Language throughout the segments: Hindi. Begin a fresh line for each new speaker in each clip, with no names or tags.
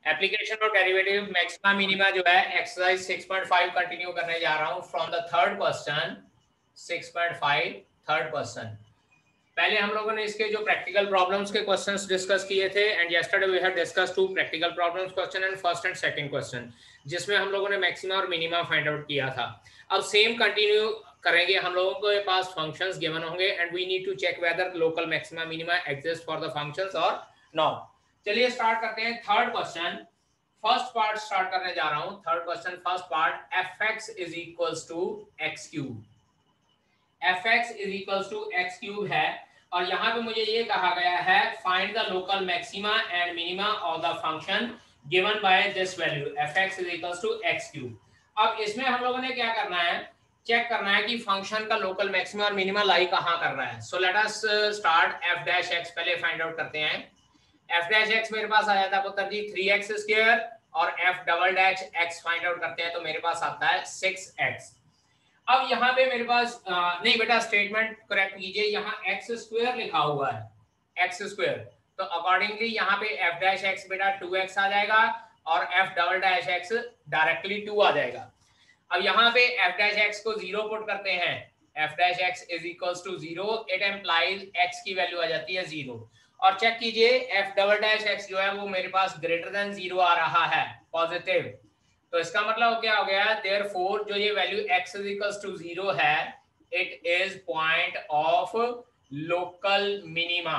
एप्लीकेशन और डेरिवेटिव मैक्सिमा मिनिमा जो है एक्सरसाइज 6.5 कंटिन्यू करने जा रहा हूं from the third question 6.5 third question. पहले हम लोगों ने इसके जो प्रैक्टिकल प्रॉब्लम्स के क्वेश्चंस डिस्कस किए थे and yesterday we have discuss two practical problems question and first and second question, जिसमें हम लोगों ने मैक्सिमा और मिनिमा फाइंड आउट किया था। अब सेम कंटिन्यू करेंगे, हम लोगों के पास फंक्शंस गिवन होंगे and we need to check whether local maxima minima exist for the functions और नॉट। चलिए स्टार्ट करते हैं third question. First part start करने जा रहा हूं। Third question first part, fx is equals to x cube. fx is equals to x cube है और यहां पे मुझे ये कहा गया है find the local maxima and minima of the function given by this value fx is equals to x cube. अब इसमें हम लोगों ने क्या करना है, चेक करना है कि फंक्शन का लोकल मैक्सिमा और मिनिमा लाई कहां कर रहा है। So let us start f dash x पहले फाइंड आउट करते हैं। f डैश x मेरे पास आया था पुत्र जी 3x स्क्वायर और f double dash x find out करते हैं तो मेरे पास आता है 6x। अब यहाँ पे मेरे पास नहीं बेटा स्टेटमेंट करेक्ट कीजिए, यहाँ एक्स स्क्वायर लिखा हुआ है एक्स स्क्वायर, तो अकॉर्डिंगली यहाँ पे एफ डैश एक्स बेटा 2x आ जाएगा और F double dash x directly 2 आ जाएगा। अब यहाँ पे एफ डैश एक्स को 0 पुट करते हैं, f dash x is equals to 0, it implies x की वैल्यू आ जाती है 0 और चेक कीजिए एफ डबल डैश एक्स जो है वो मेरे पास ग्रेटर देन 0 आ रहा है पॉजिटिव, तो इसका मतलब क्या हो गया, देयरफॉर जो ये value x is equals to 0 है it is point of local minima.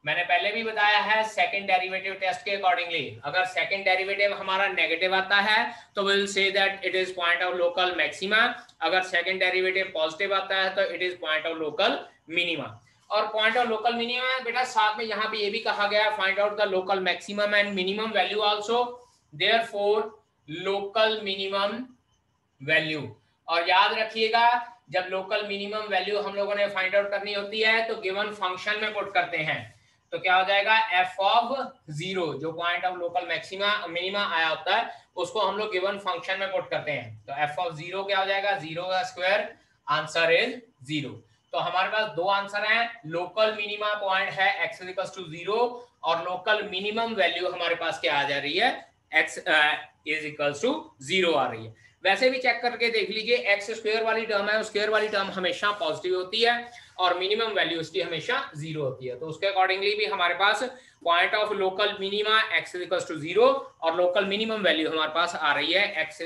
मैंने पहले भी बताया है सेकंड डेरिवेटिव टेस्ट के अकॉर्डिंगली अगर सेकंड डेरिवेटिव हमारा नेगेटिव आता है तो will say that it is point of local maxima, अगर सेकंड डेरिवेटिव पॉजिटिव आता है तो it is point of local minima. और पॉइंट ऑफ लोकल मिनिमा बेटा साथ में यहाँ पे ये भी कहा गया find out the local maximum and minimum value also, therefore local minimum value. और याद रखिएगा जब लोकल मिनिमम वैल्यू हम लोगों ने फाइंड आउट करनी होती है तो गिवन फंक्शन में पुट करते हैं, तो क्या हो जाएगा f ऑफ 0 जो point of local maxima minima आया होता है उसको हम लोग गिवन फंक्शन में पुट करते हैं, तो f ऑफ 0 क्या हो जाएगा 0 का स्क्वायर, आंसर इज 0। तो हमारे पास दो आंसर हैं, लोकल मिनिमा पॉइंट है x इज इक्वल टू 0 और लोकल मिनिमम वैल्यू हमारे पास क्या आ जा रही है x इज इक्वल्स टू 0 आ रही है। वैसे भी चेक करके देख लीजिए एक्स स्क्वायर वाली टर्म है, स्क्वायर वाली टर्म हमेशा पॉजिटिव होती है और मिनिमम वैल्यू उसकी हमेशा 0 होती है, तो उसके अकॉर्डिंगली भी हमारे पास point of local minima x equals to 0 और लोकल मिनिमम वैल्यू हमारे पास आ रही है x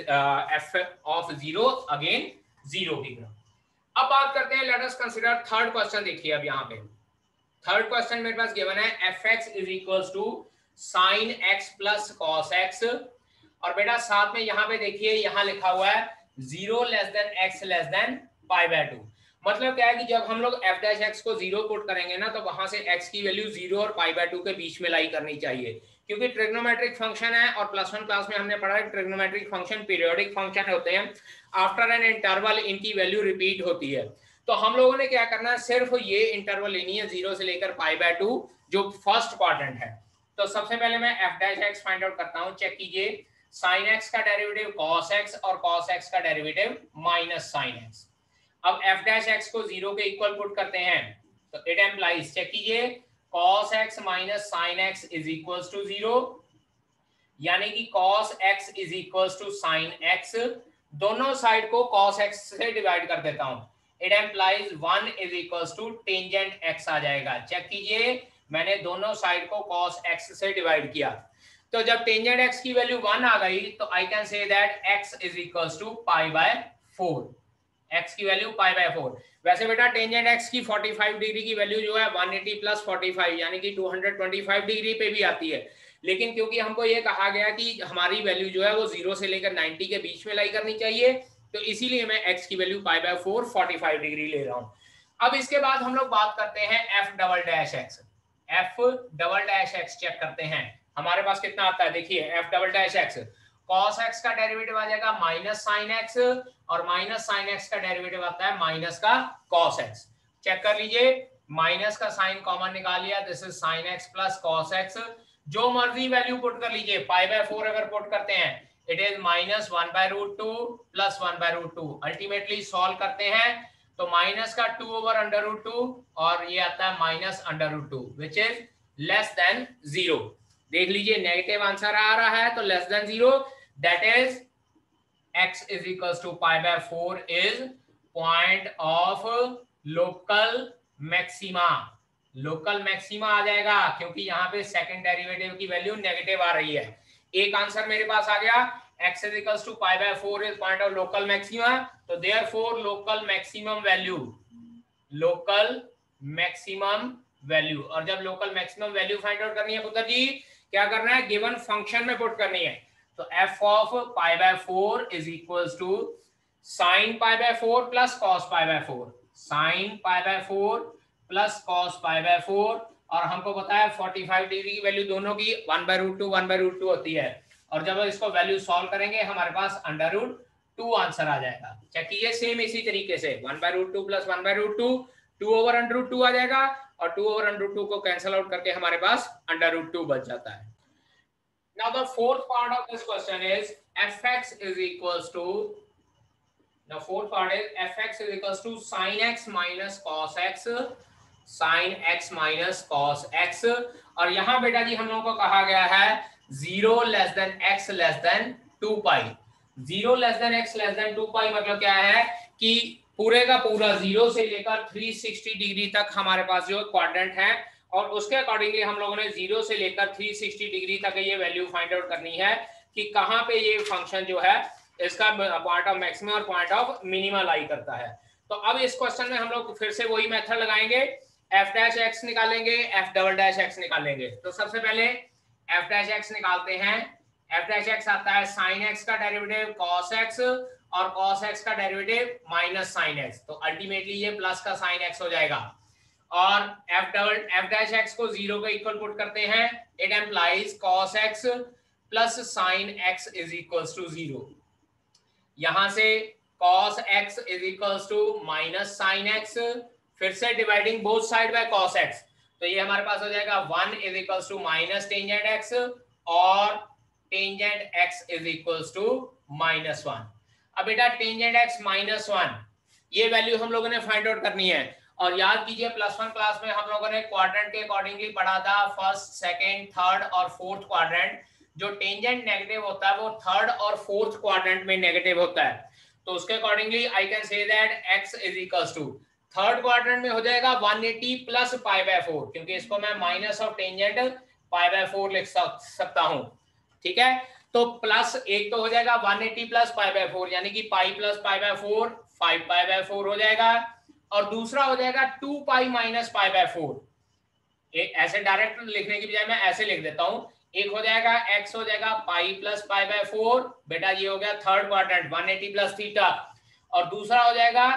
f ऑफ 0 अगेन 0 की तरफ। अब बात करते हैं, let us consider third question. देखिए अब यहाँ पे थर्ड क्वेश्चन मेरे पास गिवन है fx is equals to sin x plus cos x और बेटा साथ में यहाँ पे देखिए यहाँ लिखा हुआ है 0 less than x less than pi by 2। मतलब क्या है कि जब हम लोग f डैश x को 0 पुट करेंगे ना तो वहां से x की वैल्यू 0 और पाई बाय 2 के बीच में लाई करनी चाहिए, क्योंकि ट्रिग्नोमेट्रिक फंक्शन है और प्लस 1 क्लास में हमने पढ़ा है ट्रिग्नोमेट्रिक फंक्शन पीरियोडिक फंक्शन होते हैं, आफ्टर एन इंटरवल इनकी वैल्यू रिपीट होती है। तो हम लोगों ने क्या करना है, सिर्फ ये इंटरवल लेनी है 0 से लेकर पाई बाय 2 जो फर्स्ट क्वाड्रेंट है। तो सबसे पहले मैं f dash x find out करता हूं, चेक कीजिए sin x का डेरिवेटिव cos x और cos x का डेरिवेटिव माइनस sin x। अब f डैश x को 0 के इक्वल पुट करते हैं तो इट एम्प्लाइज, चेक कीजिए cos x minus sin x is equals to 0, यानी कि cos x is equals to sin x, दोनों साइड को cos x से डिवाइड कर देता हूं, it implies 1 is equals to tangent x आ जाएगा। चेक कीजिए मैंने दोनों साइड को cos x से डिवाइड किया, तो जब टेंजेंट x की वैल्यू 1 आ गई तो I can say that x is equals to pi by 4, x की वैल्यू पाई बाय 4। वैसे बेटा टेंजेंट x की 45 डिग्री की वैल्यू जो है 180 प्लस 45 यानी कि 225 डिग्री पे भी आती है, लेकिन क्योंकि हमको ये कहा गया कि हमारी वैल्यू जो है वो 0 से लेकर 90 के बीच में लाई करनी चाहिए, तो इसीलिए मैं x की वैल्यू पाई बाय 4 45 डिग्री ले रहा हूँ। अब इसके बाद हम लोग बात करते हैं f double dash x। f double dash x check करते हैं हमारे पास कितना आता है, देखिए f double dash x cos x का डेरिवेटिव आ जाएगा माइनस sin x और माइनस sin x का डेरिवेटिव आता है माइनस का cos x। चेक कर लीजिए माइनस का साइन कॉमन निकाल लिया, this is sin x plus cos x, जो मर्जी वैल्यू पुट कर लीजिए, पाई बाय 4 अगर पुट करते हैं it is minus 1 by root 2 plus 1 by root 2, ultimately solve करते हैं तो माइनस का 2 ओवर अंडर रूट 2 और ये आता है minus under root 2 which is less than 0। देख लीजिए नेगेटिव आंसर आ रहा है तो less than 0, that is x is equals to pi by 4 is point of local maxima. Local maxima आ जाएगा क्योंकि यहाँ पे सेकंड डेरिवेटिव की वैल्यू नेगेटिव आ रही है। एक आंसर मेरे पास आ गया, x is equals to pi by 4 is point of local maxima, तो therefore local maximum value, local maximum value. और जब local maximum value find out करनी है पुत्र जी, क्या करना है, गिवन फंक्शन में पुट करनी है। तो f of pi by 4 is equals to sine pi by 4 plus cos pi by 4, sine pi by 4 plus cos pi by 4, और हमको पता है 45 डिग्री की वैल्यू दोनों की 1/√2 होती है, और जब इसको वैल्यू सॉल्व करेंगे हमारे पास √2 आंसर आ जाएगा। चेक कीजिए सेम इसी तरीके से 1/√2 प्लस 1/√2, 2/√2 आ जाएगा, और 2/√2 को कैंसिल आउट करके हमारे पास √2 बच जाता है। Now the fourth part of this question is fx is equals to, the fourth part is fx is equals to sin x minus cos x, sin x minus cos x, और यहाँ बेटा जी हम लोगों को कहा गया है 0 less than x less than 2 पाई। 0 less than x less than 2 पाई मतलब क्या है कि पूरे का पूरा 0 से लेकर 360 डिग्री तक हमारे पास जो क्वाड्रेंट है, और उसके अकॉर्डिंगली हम लोगों ने 0 से लेकर 360 डिग्री तक ये वैल्यू फाइंड आउट करनी है कि कहाँ पे ये फंक्शन जो है इसका पॉइंट ऑफ मैक्सिमम और पॉइंट ऑफ मिनिमम लाई करता है। तो अब इस क्वेश्चन में हम लोग फिर से वही मेथड लगाएंगे, f डैश x निकालेंगे, f डबल डैश x निकालेंगे। तो सबसे पहले f डैश x निकालते हैं। f डैश x आता है sin x का डेरिवेटिव cos x, और cos x का डेरिवेटिव माइनस sin x, तो अल्टीमेटली ये प्लस का sin x हो जाएगा। और f डैश x को 0 के इक्वल पुट करते हैं, it implies cos x plus sin x is equals to 0। यहां से cos x is equals to minus sin x, फिर से dividing both side by cos x, तो ये हमारे पास हो जाएगा 1 is equals to minus tangent x, और tangent x is equals to -1। अब बेटा टेंजेंट x -1 ये वैल्यू हम लोगों ने फाइंड आउट करनी है। और याद कीजिए +1 क्लास में हम लोगों ने क्वाड्रेंट के अकॉर्डिंगली पढ़ा था, फर्स्ट, सेकंड, थर्ड और फोर्थ क्वाड्रेंट। जो टेंजेंट नेगेटिव होता है वो थर्ड और फोर्थ क्वाड्रेंट में नेगेटिव होता है, तो उसके accordingly I can say that x is equals to third quadrant में हो जाएगा 180 प्लस पाई बाय 4, क्योंकि इसको मैं minus of tangent pi by 4 लिख सकता हूं। ठीक है, तो प्लस एक तो हो जाएगा 180 प्लस पाई बाय 4, यानी कि pi plus pi by 4 5 pi by 4 हो जाएगा, और दूसरा हो जाएगा 2 पाई माइनस पाई बाय 4। ऐसे डायरेक्ट लिखने की बजाय मैं ऐसे लिख देता हूं, एक हो जाएगा x हो जाएगा पाई प्लस पाई बाय 4, बेटा ये हो गया थर्ड क्वाड्रेंट 180 प्लस थीटा, और दूसरा हो जाएगा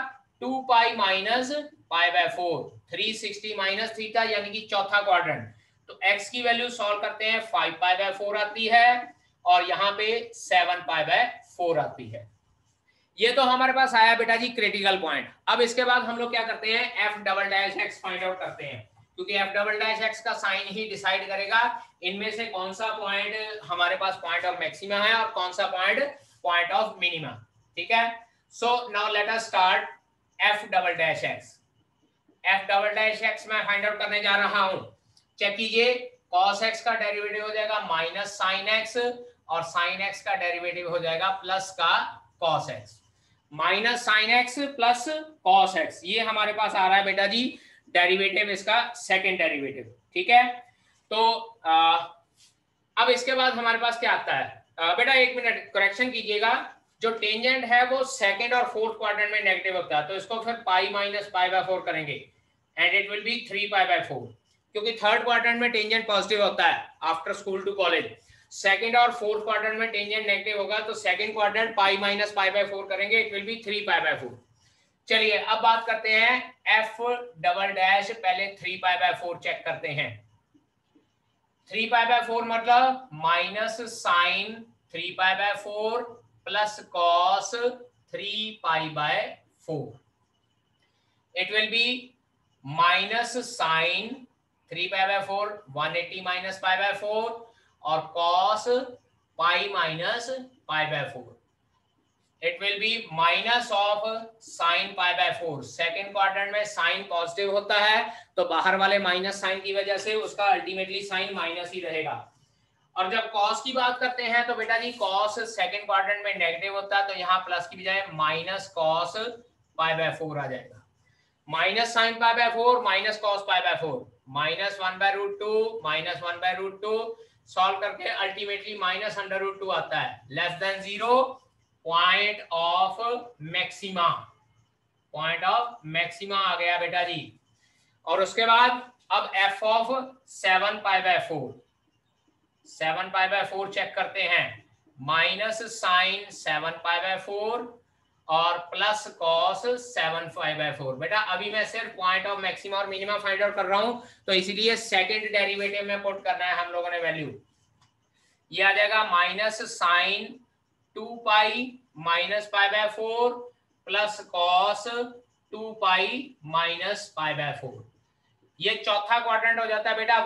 2 pi minus pi by 4 360 minus theta, यानी कि चौथा क्वाड्रेंट। तो x की वैल्यू सॉल्व करते हैं, 5 पाई बाय 4 आती है, और यहाँ पे 7 पाई बाय 4 आती है। ये तो हमारे पास आया बेटा जी क्रिटिकल पॉइंट। अब इसके बाद हम लोग क्या करते हैं, f double dash x find out करते हैं, क्योंकि f डबल डैश x का साइन ही डिसाइड करेगा इनमें से कौन सा पॉइंट हमारे पास पॉइंट ऑफ मैक्सिमा है और कौन सा पॉइंट ऑफ मिनिमा। ठीक है, so now let us start f double dash x। f double dash x मैं फाइंड आउट करने जा रहा हूं। चेक कीजिए, cos x का डेरिवेटिव हो जाएगा माइनस sin x, और sin x का डेरिवेटिव हो जाएगा प्लस का cos x। Minus sine x plus cos x, ये हमारे पास आ रहा है बेटा जी डेरिवेटिव, इसका सेकंड डेरिवेटिव। ठीक है, तो अब इसके बाद हमारे पास क्या आता है, बेटा एक मिनट करेक्शन कीजिएगा, जो टेंजेंट है वो सेकंड और फोर्थ क्वाड्रेंट में नेगेटिव होता है, तो इसको फिर पाई माइनस पाई बाय 4 करेंगे, and it will be 3 pi by 4, क्योंकि थर्ड क्वाड्रेंट में टेंजेंट पॉजिटिव होता है after school to college. Second और फोर्थ क्वाड्रेंट में टेंजेंट नेगेटिव होगा, तो second quadrant pi minus pi by 4 करेंगे, it will be 3 pi by 4। चलिए अब बात करते हैं f डबल डैश, पहले 3 पाई बाय 4 चेक करते हैं। 3 पाई बाय 4 मतलब minus sine 3 pi by 4 plus cos 3 pi by 4, it will be minus sine 3 pi by 4 180 minus pi by 4, और cos pi minus pi by 4, it will be minus of sine pi by 4। Second quadrant में साइन पॉजिटिव होता है, तो बाहर वाले माइनस साइन की वजह से उसका अल्टीमेटली साइन माइनस ही रहेगा। और जब कॉस की बात करते हैं तो बेटा जी कॉस सेकंड क्वाड्रेंट में नेगेटिव होता है, तो यहाँ प्लस की बजाय माइनस कॉस पाई बाय 4 आ जाएगा। Minus sine pi by 4 minus cos pi by 4 minus 1/√2 minus 1/√2 solve करके अल्टीमेटली माइनस √2 आता है, less than 0, point of maxima, point of maxima आ गया बेटा जी। और उसके बाद अब f of 7 pi by 4, 7 pi by 4 check करते हैं, माइनस साइन 7 पाई बाय 4 और प्लस कॉस 7 पाई बाय 4। बेटा अभी मैं सिर्फ पॉइंट ऑफ मैक्सिमा और मिनिमा फाइंड आउट कर रहा हूं, तो इसीलिए सेकंड डेरिवेटिव में पुट करना है हम लोगों ने वैल्यू। ये आ जाएगा minus sine 2 pi minus pi by 4 plus cos 2 pi minus pi by 4। ये चौथा क्वाड्रेंट हो जाता है बेटा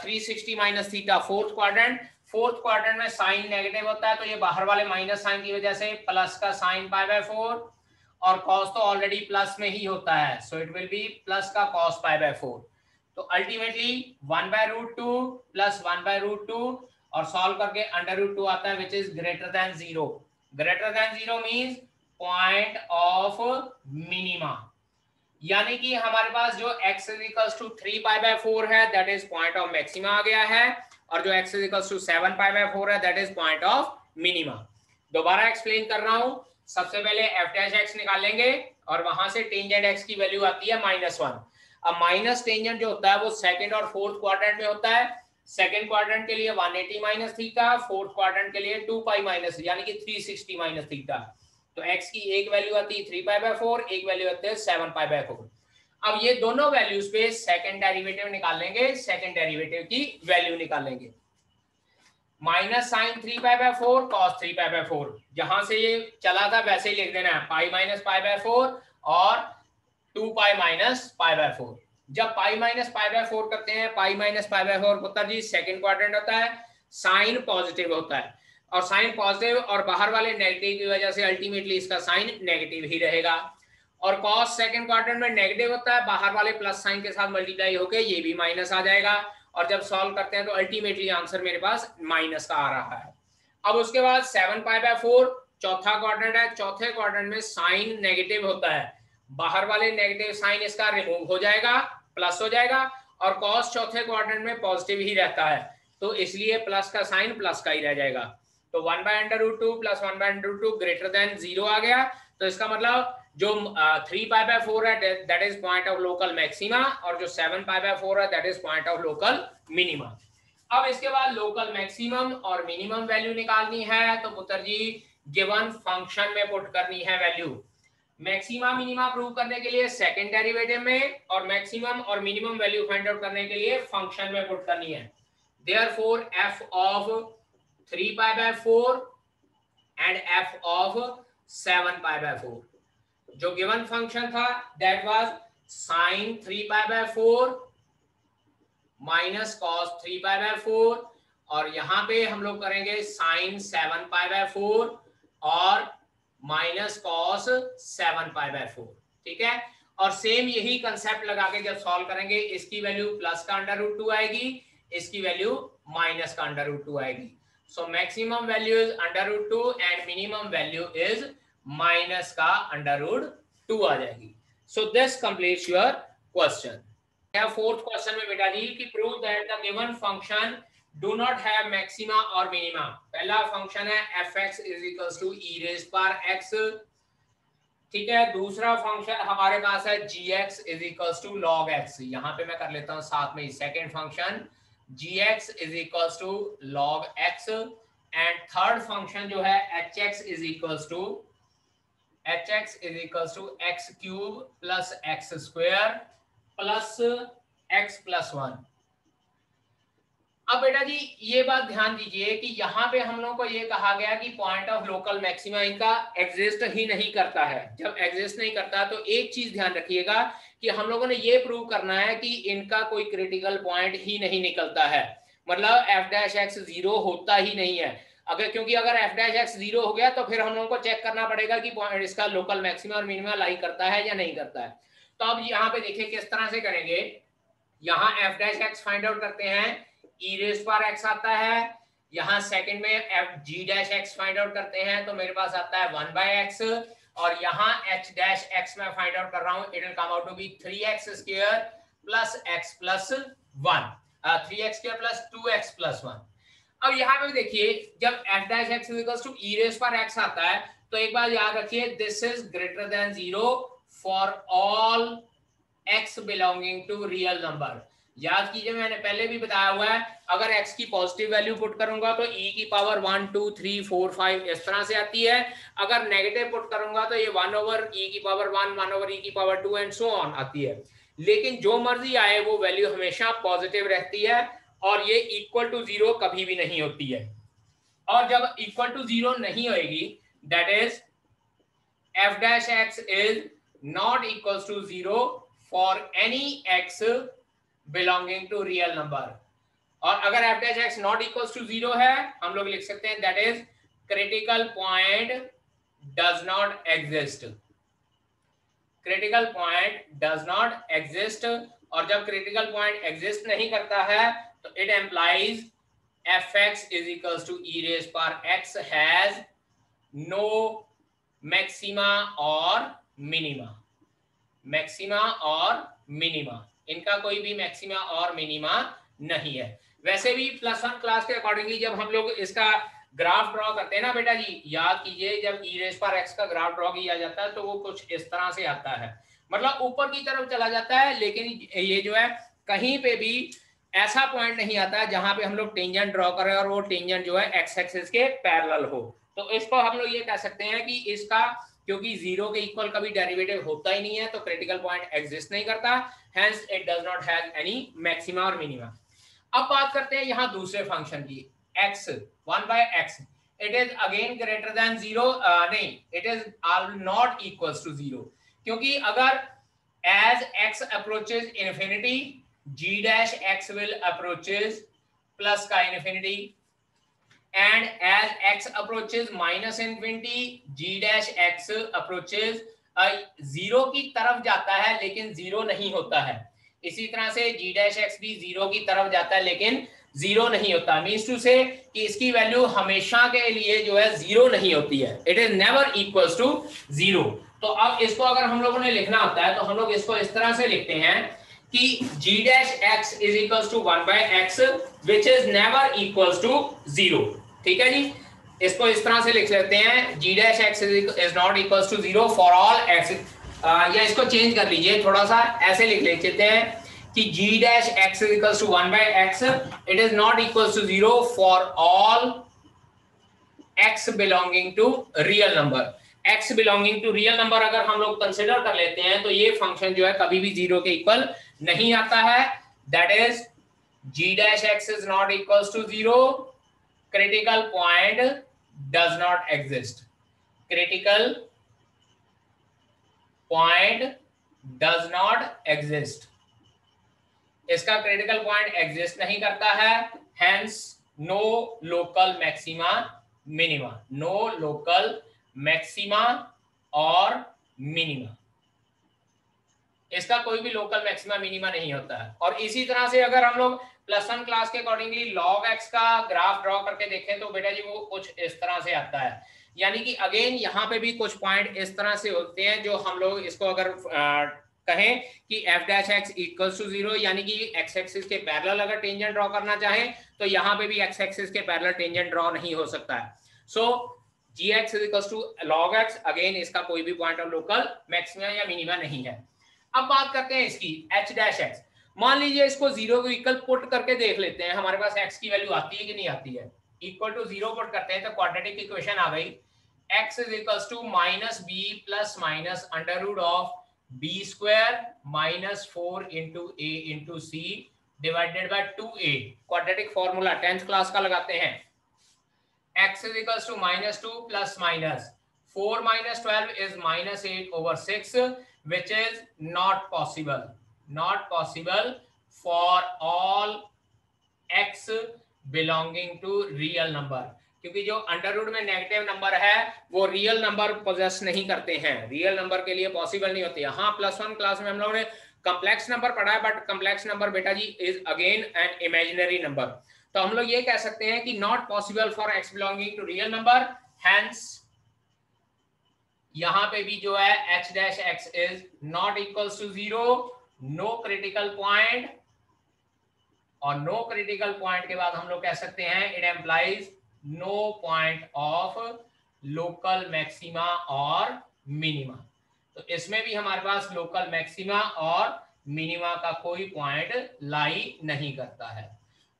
360 माइनस थीटा। फोर्थ क्वाड्रेंट में साइन नेगेटिव होता है, तो ये बाहर वाले माइनस साइन की वजह से प्लस का साइन पाई बाय 4 और कॉस तो ऑलरेडी प्लस में ही होता है, so it will B plus का कॉस पाई बाय 4। तो अल्टीमेटली 1/√2 प्लस 1/√2 और सॉल्व करके √2 आता है which is greater than 0। Greater than 0 means point of minima, यानी कि हमारे पास जो x equals to 3 pi by 4 है that is point of maxima आ गया है, और जो x equals to 7 pi by 4 है that is point of minima. दोबारा एक्सप्लेन कर रहा हूं, सबसे पहले f डैश x निकालेंगे और वहां से टेंजेंट x की वैल्यू आती है -1। अब माइनस टेंजेंट जो होता है वो सेकंड और फोर्थ क्वाड्रेंट में होता है। सेकंड क्वाड्रेंट के लिए 180 माइनस थीटा, फोर्थ क्वाड्रेंट के लिए 2 पाई माइनस यानी कि 360 माइनस थीटा। तो x की एक वैल्यू आती है 3 पाई बाय 4, एक वैल्यू आती है 7 पाई बाय 4। अब ये दोनों वैल्यूज पे सेकंड डेरिवेटिव निकालेंगे, सेकंड डेरिवेटिव की वैल्यू निकालेंगे। Minus sine 3 pi by 4 cos 3 pi by 4, जहां से ये चला था वैसे ही लिख देना है, पाई माइनस पाई बाय 4 और 2 पाई माइनस पाई बाय 4। जब पाई माइनस पाई बाय 4 करते हैं, पाई माइनस पाई बाय 4 होता है जी सेकंड क्वाड्रेंट होता है, साइन पॉजिटिव होता है, और साइन पॉजिटिव और बाहर वाले नेगेटिव की वजह से अल्टीमेटली इसका साइन नेगेटिव ही रहेगा। और कॉस सेकंड क्वाड्रेंट में नेगेटिव होता है, बाहर वाले प्लस साइन के साथ मल्टीप्लाई होके ये भी माइनस आ जाएगा, और जब सॉल्व करते हैं तो अल्टीमेटली आंसर मेरे पास माइनस का आ रहा है। अब उसके बाद 7 पाई बाय 4 चौथा क्वाड्रेंट है, चौथे क्वाड्रेंट में साइन नेगेटिव होता है, बाहर वाले नेगेटिव साइन इसका रिमूव हो जाएगा, प्लस हो जाएगा, और कॉस चौथे क्वाड्रेंट में पॉजिटिव ही रहता है, तो इसलिए प्लस का साइन प्लस का ही रह जाएगा। तो 1/√2 प्लस 1/√2 ग्रेटर देन 0 आ गया। तो इसका मतलब जो 3 पाई बाय 4 है that is point of local maxima, और जो 7 पाई बाय 4 है that is point of local minima. अब इसके बाद लोकल मैक्सिमम और मिनिमम वैल्यू निकालनी है, तो पुत्र जी गिवन फंक्शन में पुट करनी है वैल्यू। मैक्सिमा मिनिमा प्रूव करने के लिए सेकंड डेरिवेटिव में, और मैक्सिमम और मिनिमम वैल्यू फाइंड आउट करने के लिए फंक्शन में पुट करनी है। Therefore f of 3 pi by 4 and f of 7 pi by 4, जो गिवन फंक्शन था that was sine 3 pi by 4 minus cos 3 pi by 4, और यहां पे हम लोग करेंगे साइन 7 पाई बाय 4 और माइनस कॉस 7 पाई बाय 4, ठीक है। और सेम यही कंसेप्ट लगा के जब सॉल्व करेंगे, इसकी वैल्यू प्लस का √2 आएगी, इसकी वैल्यू माइनस का √2 आएगी। So maximum value is √2 and minimum value is minus का √2 आ जाएगी। So this completes your question. Fourth question में बेटा जी कि prove that the given function do not have maxima और मिनिमा। पहला फंक्शन है fx is equals to e raise power x, ठीक है। दूसरा फंक्शन हमारे पास है gx is equals to log x, यहां पे मैं कर लेता हूं साथ में second function gx is equals to log x, and third function जो है hx is equals to x cube plus x square plus x plus 1। अब बेटा जी ये बात ध्यान दीजिए कि यहाँ पे हम लोगों को ये कहा गया कि पॉइंट ऑफ लोकल मैक्सिमा इनका एग्जिस्ट ही नहीं करता है। जब एग्जिस्ट नहीं करता तो एक चीज ध्यान रखिएगा कि हम लोगों ने ये प्रूव करना है कि इनका कोई क्रिटिकल पॉइंट ही नहीं निकलता है, मतलब f डैश x 0 होता ही नहीं है। अगर क्योंकि अगर f डैश x 0 हो गया तो फिर हम लोगों को चेक करना पड़ेगा कि पॉइंट इसका लोकल मैक्सिमा और मिनिमा लाई करता है या नहीं करता है। तो अब यहाँ पे देखिए किस तरह से करेंगे। यहाँ f dash x find out करते हैं, e रेज़ पावर x आता है, यहाँ सेकंड में F G dash x find out करते हैं तो मेरे पास आता है 1/x, और यहाँ h डैश x में फाइंड आउट कर रहा हूँ, it will come out to be 3x square plus x plus 1, 3x square plus 2x plus 1। अब यहाँ पे देखिए जब f dash x is equal to e raise पर x आता है तो एक बार याद रखिए, this is greater than 0 for all x belonging to real number. याद कीजिए मैंने पहले भी बताया हुआ है, अगर x की पॉजिटिव वैल्यू पुट करूंगा तो e की पावर 1 2 3 4 5 इस तरह से आती है, अगर नेगेटिव पुट करूंगा तो ये 1 ओवर e की पावर 1 1 ओवर e की पावर 2 एंड सो ऑन आती है। लेकिन जो मर्जी आए वो वैल्यू हमेशा पॉजिटिव रहती है और ये इक्वल टू 0 कभी भी नहीं होती है। और जब इक्वल टू 0 नहीं होगी, that is f dash x is not equals to 0 for any x belonging to real number। और अगर f dash x not equals to 0 है, हम लोग लिख सकते हैं that is critical point does not exist। critical point does not exist, और जब critical point exist नहीं करता है तो it implies fx is equals to e raised power x has no maxima और मिनिमा। मैक्सिमा और मिनिमा, इनका कोई भी मैक्सिमा और मिनिमा नहीं है। वैसे भी +1 क्लास के अकॉर्डिंगली जब हम लोग इसका ग्राफ ड्रॉ करते हैं ना बेटा जी, याद कीजिए जब e रेज़ पर x का ग्राफ ड्रॉ किया जाता है तो वो कुछ इस तरह से आता है, मतलब ऊपर की तरफ चला जाता है, लेकिन ये जो है कहीं पे भी ऐसा पॉइंट नहीं आता जहां पे हम लोग टेंजेंट ड्रॉ करें और वो टेंजेंट जो है x एक्सिस के पैरेलल हो। तो इसको हम लोग ये कह सकते हैं कि इसका, क्योंकि 0 के इक्वल कभी डेरिवेटिव होता ही नहीं है तो क्रिटिकल पॉइंट एग्जिस्ट नहीं करता, hence it does not have any maxima और मिनिमा। अब बात करते हैं यहाँ दूसरे फंक्शन की, x 1/x, it is again greater than 0, नहीं it is not equals to 0, क्योंकि अगर as x approaches infinity g dash x will approaches plus का infinity, and as x approaches minus infinity g dash x approaches 0 की तरफ जाता है लेकिन 0 नहीं होता है। इसी तरह से g dash x भी 0 की तरफ जाता है लेकिन 0 नहीं होता, मीन्स टू से कि इसकी वैल्यू हमेशा के लिए जो है 0 नहीं होती है, it is never equals to 0। तो अब इसको अगर हम लोगों ने लिखना होता है तो हम लोग इसको इस तरह से लिखते हैं कि g dash x is equals to 1/x which is never equals to 0। ठीक है जी, इसको इस तरह से लिख लेते हैं, g dash x is not equals to 0 for all x, या इसको चेंज कर लीजिए थोड़ा सा, ऐसे लिख लेते हैं कि g dash x is equals to 1/x, it is not equals to 0 for all x belonging to real number। x belonging to real number अगर हम लोग कंसिडर कर लेते हैं तो ये फंक्शन जो है कभी भी 0 के इक्वल नहीं आता है, that is g dash x is not equals to 0, critical point does not exist, critical point does not exist, इसका क्रिटिकल पॉइंट एग्जिस्ट नहीं करता है, hence no local maxima minima, no local maxima और मिनिमा, इसका कोई भी लोकल मैक्सिमा मिनिमा नहीं होता है। और इसी तरह से अगर हम लोग +1 क्लास के अकॉर्डिंगली log x का ग्राफ ड्रॉ करके देखें तो बेटा जी वो कुछ इस तरह से आता है, यानी कि अगेन यहाँ पे भी कुछ पॉइंट इस तरह से होते हैं जो हम लोग इसको अगर कहें कि f dash x equals to 0, यानी कि x एक्सिस के पैरेलल अगर टेंजेंट ड्रॉ करना चाहें तो यहाँ पे भी x एक्सिस के पैरेलल टेंजेंट ड्रॉ नहीं हो सकता है। सो gx is equals to log x, again इसका कोई भी पॉइंट ऑफ लोकल मैक्सिमा या मिनिमा नहीं है। अब बात करते हैं इसकी h dash x, मान लीजिए इसको 0 को इक्वल पुट करके देख लेते हैं, हमारे पास x की वैल्यू आती है कि नहीं आती है, इक्वल टू 0 पुट करते हैं तो क्वाड्रेटिक इक्वेशन आ गई, x is equals to -b plus minus under root of b square minus 4 into a into c divided by 2a, quadratic formula 10th class का लगाते हैं, x is equals to -2 plus minus 4 minus 12 is -8 over 6, which is not possible, not possible for all x belonging to real number, क्योंकि जो अंडर रूट में नेगेटिव नंबर है वो रियल नंबर पोजेस नहीं करते हैं, रियल नंबर के लिए पॉसिबल नहीं होती है। हाँ +1 क्लास में हम लोगों ने कॉम्प्लेक्स नंबर पढ़ा है, बट कॉम्प्लेक्स नंबर बेटा जी is again an imaginary number. तो हम लोग ये कह सकते हैं कि not possible for x belonging to real number, hence यहां पे भी जो है h dash x is not equals to 0, no critical point, और नो क्रिटिकल पॉइंट के बाद हम लोग कह सकते हैं it implies no point of local maxima और मिनिमा। तो इसमें भी हमारे पास लोकल मैक्सिमा और मिनिमा का कोई पॉइंट लाई नहीं करता है।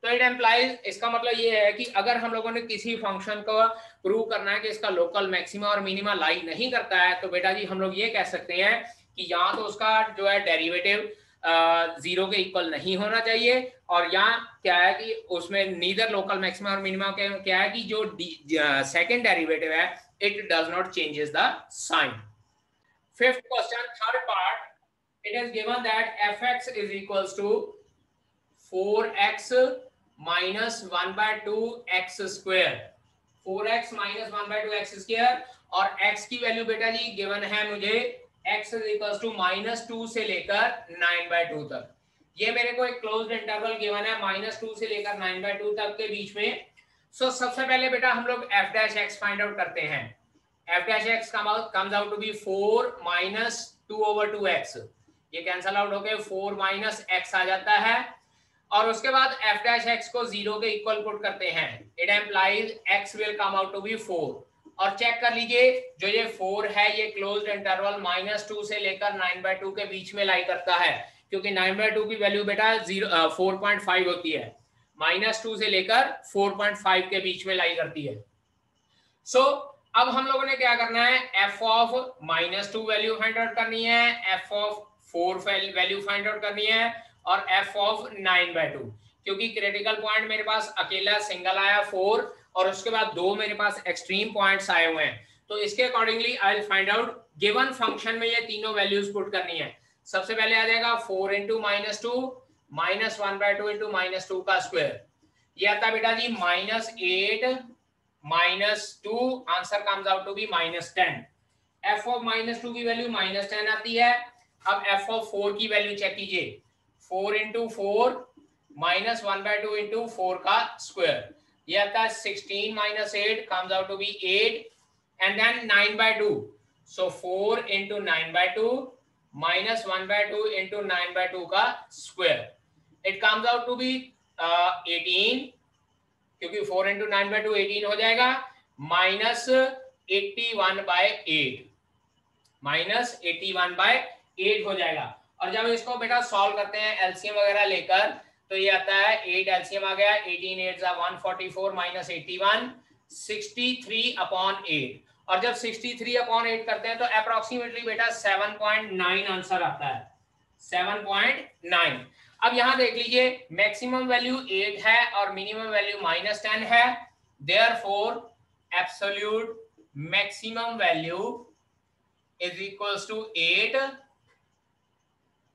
तो इट एम्प्लाइज, इसका मतलब ये है कि अगर हम लोगों ने किसी फंक्शन को प्रूव करना है कि इसका लोकल मैक्सिमा और मिनिमा लाई नहीं करता है, तो बेटा जी हम लोग ये कह सकते हैं कि यहाँ तो उसका जो है डेरिवेटिव 0 के इक्वल नहीं होना चाहिए, और यहाँ क्या है कि उसमें नीदर लोकल मैक्सिमा और मिनिमा क्या है कि जो सेकंड डेरिवेटिव है it does not changes the sign. Fifth question, third part, it is given that fx is equals to 4x minus 1 by 2 x square, 4x minus 1 by 2 x square, और x की वैल्यू बेटा जी गिवन है मुझे x is equals to -2 से लेकर 9 by 2 तक। ये मेरे को एक क्लोज्ड इंटरवल गिवन है -2 से लेकर 9 by 2 तक के बीच में। सो सबसे पहले बेटा हम लोग f dash x find out करते हैं। f dash x comes out to be 4 minus 2 over 2x, ये कैंसल आउट होके 4 माइनस x आ जाता है, और उसके बाद f dash x को 0 के इक्वल पुट करते हैं, it implies x will come out to be 4, और चेक कर लीजिए जो ये 4 है ये क्लोज्ड इंटरवल -2 से लेकर 9 by 2 के बीच में लाई करता है, क्योंकि 9 by 2 की वैल्यू बेटा 4.5 होती है, -2 से लेकर 4.5 के बीच में लाई करती है। सो अब हम लोगों ने क्या करना है, f of -2 value find out करनी है, f of 4 value find out करनी है, और f ऑफ 9 by 2, क्योंकि क्रिटिकल पॉइंट मेरे पास अकेला सिंगल आया 4, और उसके बाद 2 मेरे पास एक्सट्रीम पॉइंट्स आए हुए हैं, तो इसके accordingly I will find out given function में ये तीनों वैल्यूज पुट करनी है। सबसे पहले आ जाएगा 4 इंटू -2 -1 by 2 इंटू -2 का स्क्वायर, ये आता बेटा जी -8 -2, answer comes out to be -10। f of -2 की वैल्यू -10 आती है। अब f ऑफ 4 की वैल्यू चेक कीजिए, 4 इंटू 4 -1 by 2 इंटू 4 का स्क्वायर, ये आता है 16 -8 comes out to be 8, and then 9 by 2, so 4 into 9 by 2 -1 by 2 into 9 by 2 का square, it comes out to be 18, क्योंकि 4 इंटू 9 by 2 18 हो जाएगा, -81 by 8, -81 by 8 हो जाएगा। और जब इसको बेटा सॉल्व करते हैं एलसीएम वगैरह लेकर, तो ये आता है 8 एलसीएम आ गया, 18 8 144 -81 63/8, और जब 63/8 करते हैं तो अप्रोक्सीमेटली बेटा 7.9 आंसर आता है, 7.9। अब यहां देख लीजिए मैक्सिमम वैल्यू 8 है और मिनिमम वैल्यू -10 है, therefore absolute maximum value is equals to 8,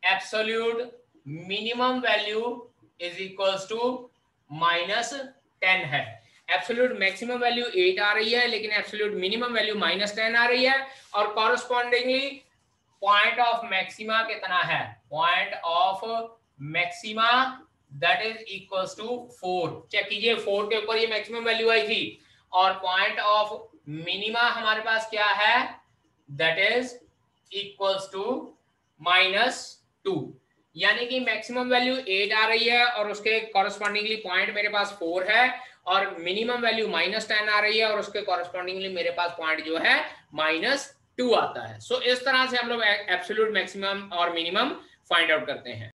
absolute minimum value is equals to -10 है। एब्सोल्यूट मैक्सिमम वैल्यू 8 आ रही है, लेकिन एब्सोल्यूट मिनिमम वैल्यू -10 आ रही है, और कॉरस्पॉन्डिंगली पॉइंट ऑफ मैक्सिमा कितना है, point of maxima that is equals to 4। Check कीजिए 4 के ऊपर ये मैक्सिमम वैल्यू आई थी, और पॉइंट ऑफ मिनिमा हमारे पास क्या है, दैट इज इक्वल्स टू -2, यानी कि मैक्सिमम वैल्यू 8 आ रही है और उसके कॉरस्पॉन्डिंगली पॉइंट मेरे पास 4 है, और मिनिमम वैल्यू -10 आ रही है और उसके कॉरस्पॉन्डिंगली मेरे पास पॉइंट जो है -2 आता है। सो इस तरह से हम लोग एब्सोल्यूट मैक्सिमम और मिनिमम फाइंड आउट करते हैं।